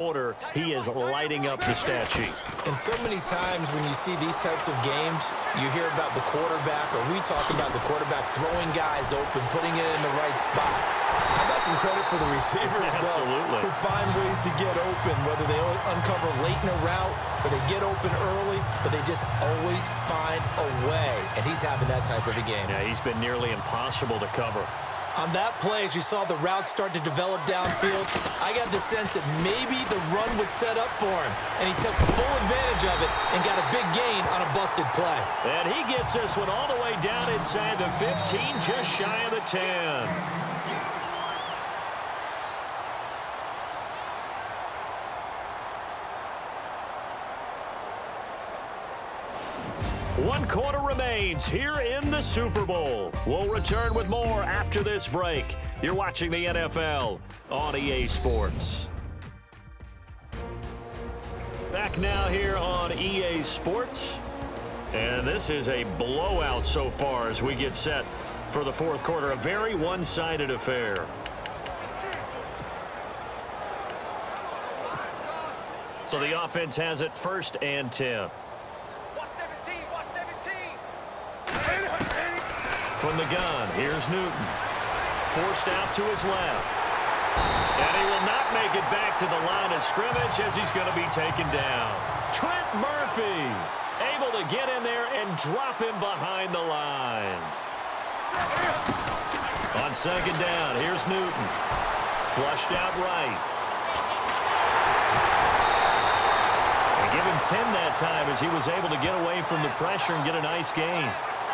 quarter, he is lighting up the stat sheet. And so many times when you see these types of games, you hear about the quarterback, or we talk about the quarterback throwing guys open, putting it in the right spot. How about some credit for the receivers, though, who find ways to get open, whether they uncover late in a route or they get open early, but they just always find a way. And he's having that type of a game. Yeah, he's been nearly impossible to cover. On that play, as you saw the route start to develop downfield, I got the sense that maybe the run would set up for him, and he took full advantage of it and got a big gain on a busted play. And he gets this one all the way down inside the 15, just shy of the 10. One quarter remains here in the Super Bowl. We'll return with more after this break. You're watching the NFL on EA Sports. Back now here on EA Sports. And this is a blowout so far as we get set for the fourth quarter. A very one-sided affair. So the offense has it 1st and 10. From the gun, here's Newton. Forced out to his left. And he will not make it back to the line of scrimmage as he's going to be taken down. Trent Murphy able to get in there and drop him behind the line. On 2nd down, here's Newton. Flushed out right. And give him 10 that time as he was able to get away from the pressure and get a nice gain.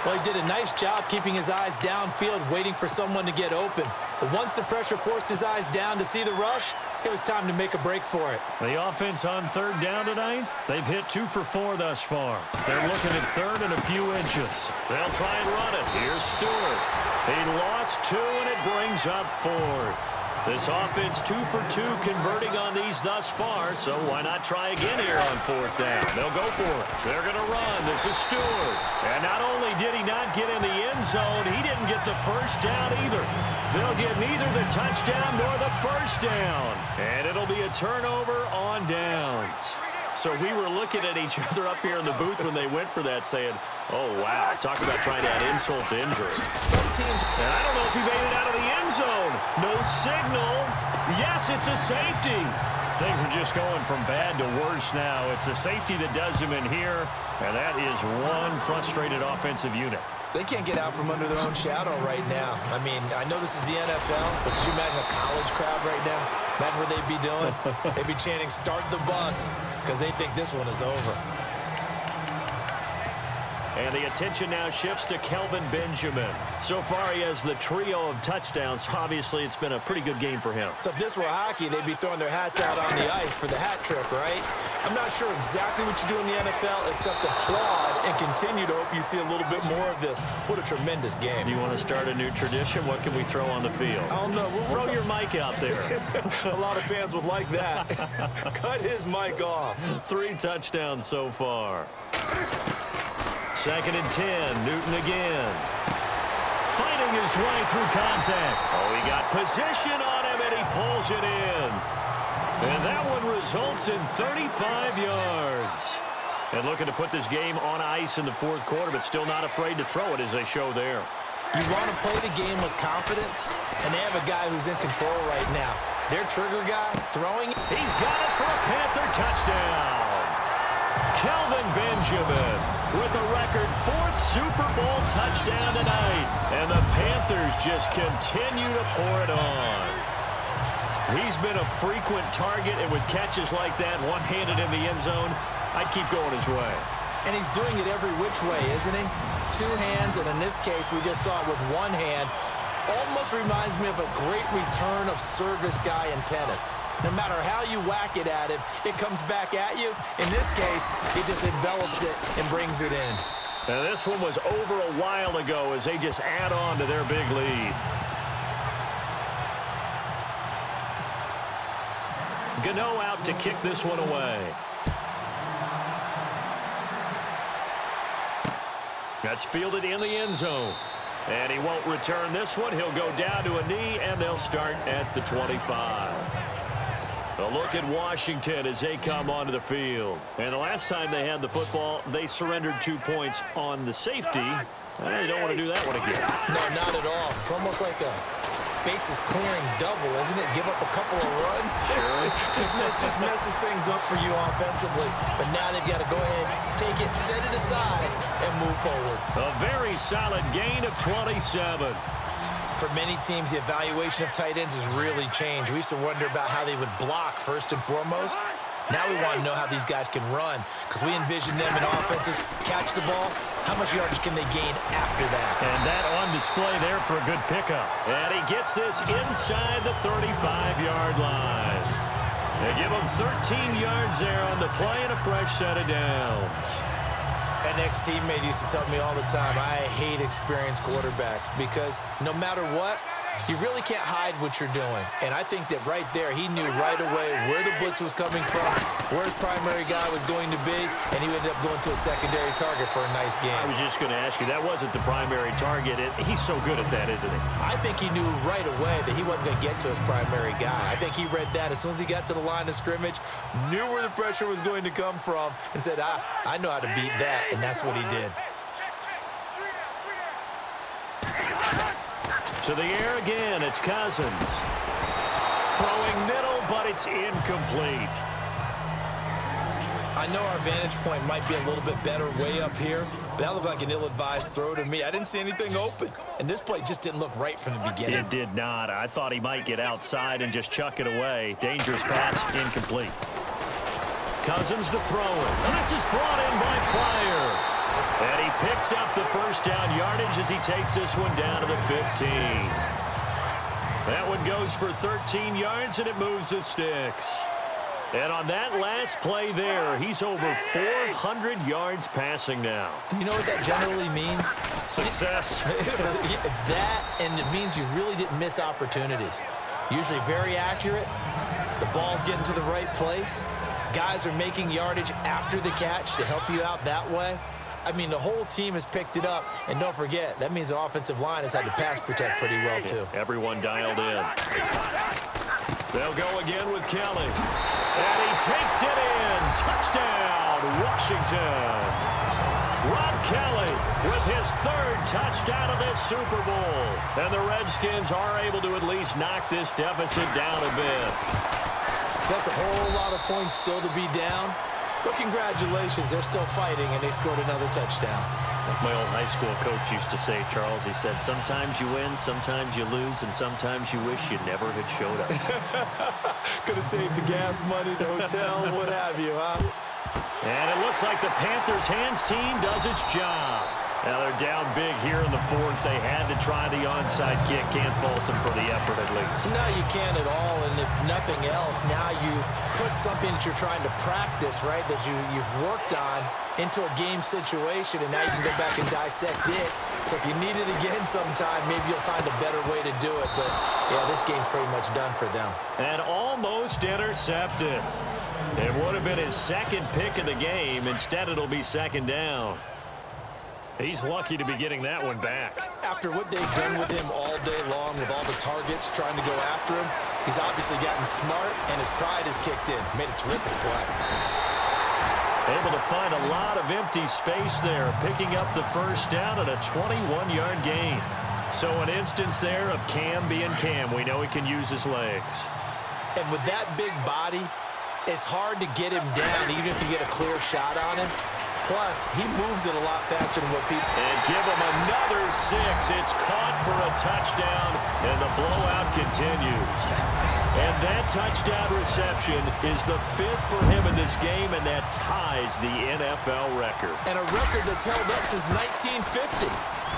Well, he did a nice job keeping his eyes downfield, waiting for someone to get open. But once the pressure forced his eyes down to see the rush, it was time to make a break for it. The offense on 3rd down tonight, they've hit 2 for 4 thus far. They're looking at 3rd and a few inches. They'll try and run it. Here's Stewart. He lost 2, and it brings up 4th. This offense 2 for 2 converting on these thus far, so why not try again here on 4th down? They'll go for it. They're going to run. This is Stewart. And not only did he not get in the end zone, he didn't get the 1st down either. They'll get neither the touchdown nor the 1st down. And it'll be a turnover on downs. So we were looking at each other up here in the booth when they went for that saying, oh, wow, talk about trying to add insult to injury. Some teams... And I don't know if he made it out of the end zone. No signal. Yes, it's a safety. Things are just going from bad to worse now. It's a safety that does him in here, and that is one frustrated offensive unit. They can't get out from under their own shadow right now. I mean, I know this is the NFL, but could you imagine a college crowd right now? Imagine what they'd be doing. They'd be chanting, start the bus, because they think this one is over. And the attention now shifts to Kelvin Benjamin. So far, he has the trio of touchdowns. Obviously, it's been a pretty good game for him. So if this were hockey, they'd be throwing their hats out on the ice for the hat trick, right? I'm not sure exactly what you do in the NFL except applaud and continue to hope you see a little bit more of this. What a tremendous game. You want to start a new tradition? What can we throw on the field? I don't know. Throw your mic out there. A lot of fans would like that. Cut his mic off. 3 touchdowns so far. 2nd and 10, Newton again. Fighting his way through contact. Oh, he got position on him, and he pulls it in. And that one results in 35 yards. And looking to put this game on ice in the 4th quarter, but still not afraid to throw it as they show there. You want to play the game with confidence, and they have a guy who's in control right now. Their trigger guy throwing. He's got it for a Panther touchdown. Kelvin Benjamin with a record 4th Super Bowl touchdown tonight. And the Panthers just continue to pour it on. He's been a frequent target, and with catches like that, one-handed in the end zone, I'd keep going his way. And he's doing it every which way, isn't he? 2 hands, and in this case, we just saw it with 1 hand. Almost reminds me of a great return of service guy in tennis. No matter how you whack it at him, it comes back at you. In this case, he just envelops it and brings it in. Now, this one was over a while ago as they just add on to their big lead. Gano out to kick this one away. That's fielded in the end zone. And he won't return this one. He'll go down to a knee, and they'll start at the 25. A look at Washington as they come onto the field. And the last time they had the football, they surrendered 2 points on the safety. You don't want to do that one again. No, not at all. It's almost like a bases clearing double, isn't it? Give up a couple of runs. Sure. just messes things up for you offensively. But now they've got to go ahead, take it, set it aside, and move forward. A very solid gain of 27. For many teams, the evaluation of tight ends has really changed. We used to wonder about how they would block first and foremost. Now we want to know how these guys can run, because we envision them in offenses catch the ball. How much yardage can they gain after that? And that on display there for a good pickup. And he gets this inside the 35-yard line. They give him 13 yards there on the play and a fresh set of downs. An ex-teammate used to tell me all the time, I hate experienced quarterbacks because no matter what, you really can't hide what you're doing. And I think that right there, he knew right away where the blitz was coming from, where his primary guy was going to be, and he ended up going to a secondary target for a nice game. I was just going to ask you, that wasn't the primary target. He's so good at that, isn't he? I think he knew right away that he wasn't going to get to his primary guy. I think he read that as soon as he got to the line of scrimmage, knew where the pressure was going to come from, and said, I know how to beat that, and that's what he did. To the air again, it's Cousins. Throwing middle, but it's incomplete. I know our vantage point might be a little bit better way up here, but that looked like an ill-advised throw to me. I didn't see anything open, and this play just didn't look right from the beginning. It did not. I thought he might get outside and just chuck it away. Dangerous pass, incomplete. Cousins to throw it. This is brought in by Pryor. And he picks up the first down yardage as he takes this one down to the 15. That one goes for 13 yards, and it moves the sticks. And on that last play there, he's over 400 yards passing now. You know what that generally means? Success. That, and it means you really didn't miss opportunities. Usually very accurate. The ball's getting to the right place. Guys are making yardage after the catch to help you out that way. I mean, the whole team has picked it up. And don't forget, that means the offensive line has had to pass protect pretty well, too. Everyone dialed in. They'll go again with Kelly. And he takes it in. Touchdown, Washington. Rob Kelly with his third touchdown of this Super Bowl. And the Redskins are able to at least knock this deficit down a bit. That's a whole lot of points still to be down. But congratulations, they're still fighting, and they scored another touchdown. Like my old high school coach used to say, Charles, he said, sometimes you win, sometimes you lose, and sometimes you wish you never had showed up. Could have saved the gas money, the hotel, what have you, huh? And it looks like the Panthers' hands team does its job. Now they're down big here in the fourth. They had to try the onside kick. Can't fault them for the effort at least. No, you can't at all. And if nothing else, now you've put something that you're trying to practice, right, that you've worked on into a game situation, and now you can go back and dissect it. So if you need it again sometime, maybe you'll find a better way to do it. But, yeah, this game's pretty much done for them. And almost intercepted. It would have been his second pick of the game. Instead, it'll be second down. He's lucky to be getting that one back. After what they've done with him all day long, with all the targets trying to go after him, he's obviously gotten smart, and his pride has kicked in. Made a terrific play. Able to find a lot of empty space there, picking up the first down at a 21-yard gain. So an instance there of Cam being Cam. We know he can use his legs. And with that big body, it's hard to get him down, even if you get a clear shot on him. Plus, he moves it a lot faster than what people... And give him another 6. It's caught for a touchdown, and the blowout continues. And that touchdown reception is the 5th for him in this game, and that ties the NFL record. And a record that's held up since 1950.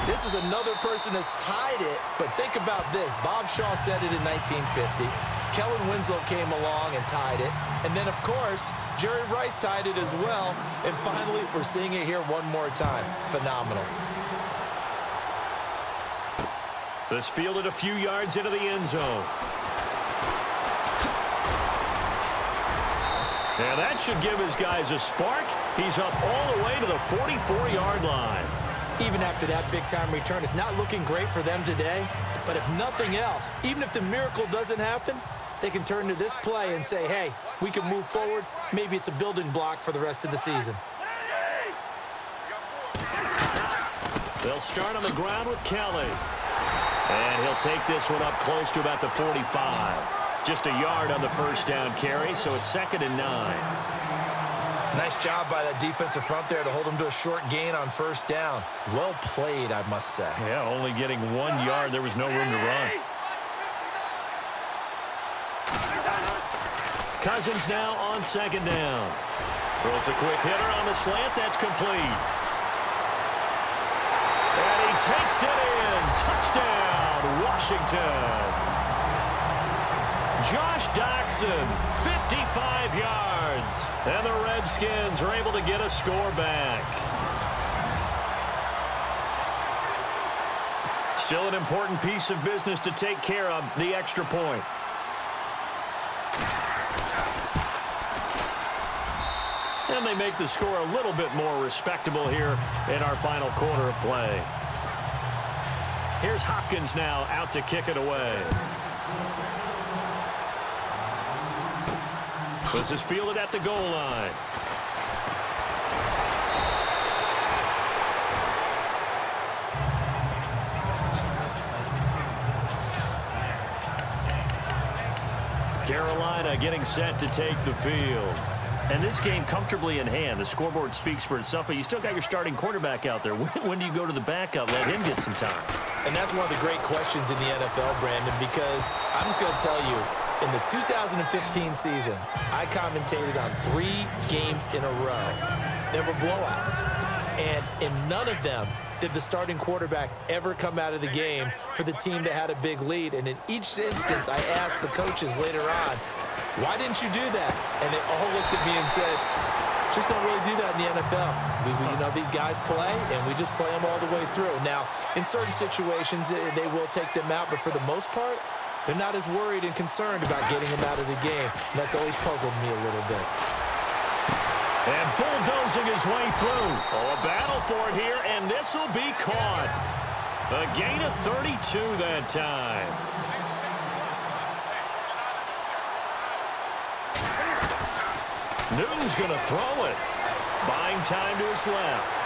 This is another person that's tied it, but think about this. Bob Shaw said it in 1950. Kellen Winslow came along and tied it. And then, of course, Jerry Rice tied it as well. And finally, we're seeing it here one more time. Phenomenal. This fielded a few yards into the end zone. And that should give his guys a spark. He's up all the way to the 44-yard line. Even after that big-time return, it's not looking great for them today. But if nothing else, even if the miracle doesn't happen, they can turn to this play and say, hey, we can move forward. Maybe it's a building block for the rest of the season. They'll start on the ground with Kelly. And he'll take this one up close to about the 45. Just a yard on the first down carry, so it's 2nd and 9. Nice job by that defensive front there to hold him to a short gain on first down. Well played, I must say. Yeah, only getting 1 yard. There was no room to run. Cousins now on 2nd down. Throws a quick hitter on the slant. That's complete. And he takes it in. Touchdown, Washington. Josh Doxson, 55 yards. And the Redskins are able to get a score back. Still an important piece of business to take care of, the extra point. And they make the score a little bit more respectable here in our final quarter of play. Here's Hopkins now out to kick it away. This is fielded at the goal line. Carolina getting set to take the field. And this game comfortably in hand. The scoreboard speaks for itself, but you still got your starting quarterback out there. When do you go to the backup? Let him get some time. And that's one of the great questions in the NFL, Brandon, because I'm just going to tell you, in the 2015 season, I commentated on 3 games in a row. There were blowouts. And in none of them did the starting quarterback ever come out of the game for the team that had a big lead. And in each instance, I asked the coaches later on, why didn't you do that? And they all looked at me and said, just don't really do that in the NFL. You know, these guys play, and we just play them all the way through. Now, in certain situations, they will take them out, but for the most part, they're not as worried and concerned about getting them out of the game. And that's always puzzled me a little bit. And bulldozing his way through. Oh, a battle for it here, and this will be caught. A gain of 32 that time. Newton's going to throw it. Buying time to his left.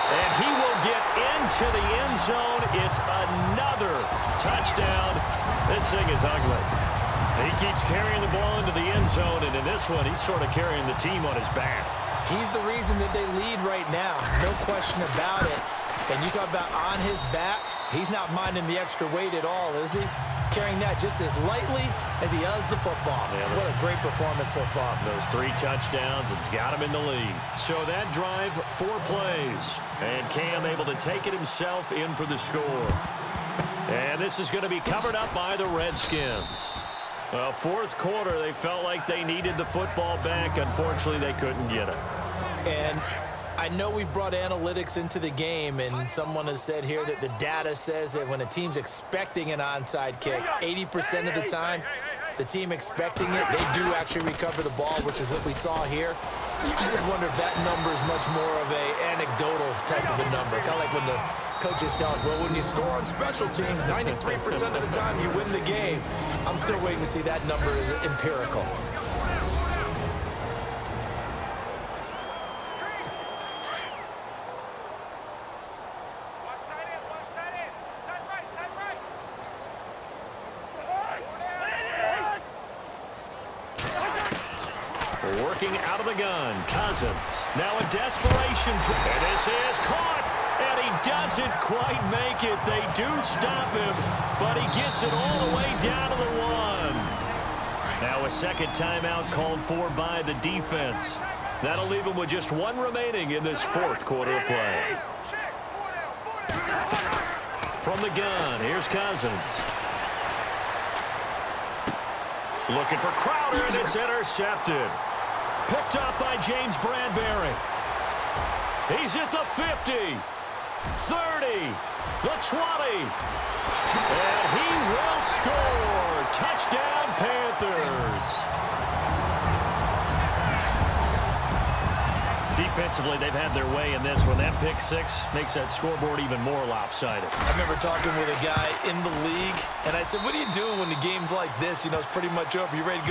And he will get into the end zone. It's another touchdown. This thing is ugly. He keeps carrying the ball into the end zone, and in this one, he's sort of carrying the team on his back. He's the reason that they lead right now. No question about it. And you talk about on his back, he's not minding the extra weight at all, is he? Carrying that just as lightly as he does the football. Yeah, what a great performance so far. Those 3 touchdowns, it's got him in the lead. So that drive, 4 plays. And Cam able to take it himself in for the score. And this is going to be covered up by the Redskins. Well, 4th quarter, they felt like they needed the football back. Unfortunately, they couldn't get it. And I know we've brought analytics into the game, and someone has said here that the data says that when a team's expecting an onside kick, 80% of the time, the team expecting it, they do actually recover the ball, which is what we saw here. I just wonder if that number is much more of an anecdotal type of a number. Kind of like when the coaches tell us, well, when you score on special teams, 93% of the time you win the game. I'm still waiting to see that number is empirical. Working out of the gun, Cousins. Now a desperation. And this is caught. And he doesn't quite make it. They do stop him, but he gets it all the way down to the 1. Now a second timeout called for by the defense. That'll leave him with just 1 remaining in this 4th quarter of play. From the gun, here's Cousins. Looking for Crowder, and it's intercepted. Picked up by James Bradbury. He's at the 50, 30, the 20. And he will score. Touchdown, Panthers. offensively, they've had their way in this one. That pick six makes that scoreboard even more lopsided. I remember talking with a guy in the league, and I said, what do you do when the game's like this? You know, it's pretty much over. You ready to go?